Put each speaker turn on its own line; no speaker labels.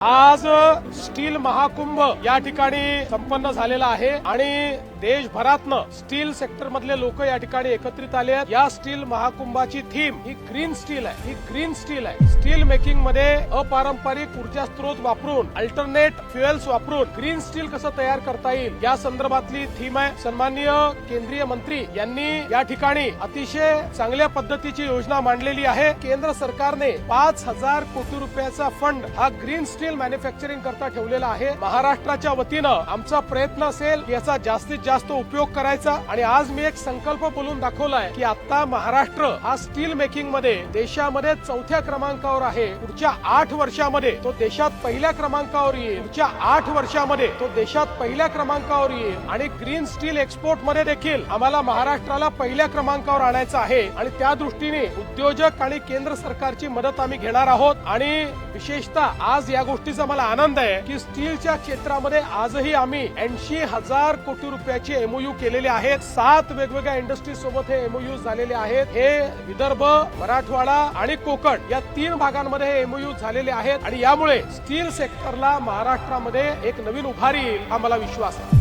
आज स्टील महाकुंभ या ठिकाणी संपन्न झालेला आहे आणि देशभरातनं स्टील सेक्टर मधले लोक या ठिकाणी एकत्रित आले आहेत। या स्टील महाकुंभाची थीम ही ग्रीन स्टील आहे। ही ग्रीन स्टील आहे। स्टील मेकिंग मध्ये अपारंपरिक ऊर्जा स्त्रोत वापरून अल्टरनेट फ्युएल्स वापरून ग्रीन स्टील कसं तयार करता येईल या संदर्भातली थीम आहे। सन्माननीय केंद्रीय मंत्री यांनी या ठिकाणी अतिशय चांगल्या पद्धतीची योजना मांडलेली आहे। केंद्र सरकारने 5,000 कोटी रुपयाचा फंड हा ग्रीन स्टील मॅन्युफॅक्चरिंग करता ठेवलेला आहे। महाराष्ट्राच्या वतीनं आमचा प्रयत्न असेल की याचा जास्तीत जास्त उपयोग करायचा आणि आज मी एक संकल्प बोलून दाखवलाय की आता महाराष्ट्र हा स्टील मेकिंग मध्ये देशामध्ये 4थ्या क्रमांकावर आहे। पुढच्या 8 वर्षामध्ये तो देशात पहिल्या क्रमांकावर येईल। पुढच्या 8 वर्षामध्ये तो देशात पहिल्या क्रमांकावर येईल आणि ग्रीन स्टील एक्सपोर्ट मध्ये देखील आम्हाला महाराष्ट्राला पहिल्या क्रमांकावर आणायचं आहे आणि त्या दृष्टीने उद्योजक आणि केंद्र सरकारची मदत आम्ही घेणार आहोत। आणि विशेषतः आज या गोष्टीचा मला आनंद आहे की स्टीलच्या क्षेत्रामध्ये आजही आम्ही 80,000 कोटी रुपयाचे एमओयू केलेले आहेत। 7 वेगवेगळ्या इंडस्ट्री सोबत हे एमओयू झालेले आहेत। हे विदर्भ, मराठवाडा आणि कोकण या 3 भागांमध्ये हे एमओयू झालेले आहेत आणि यामुळे स्टील सेक्टरला महाराष्ट्रामध्ये एक नवीन उभारी येईल हा मला विश्वास आहे।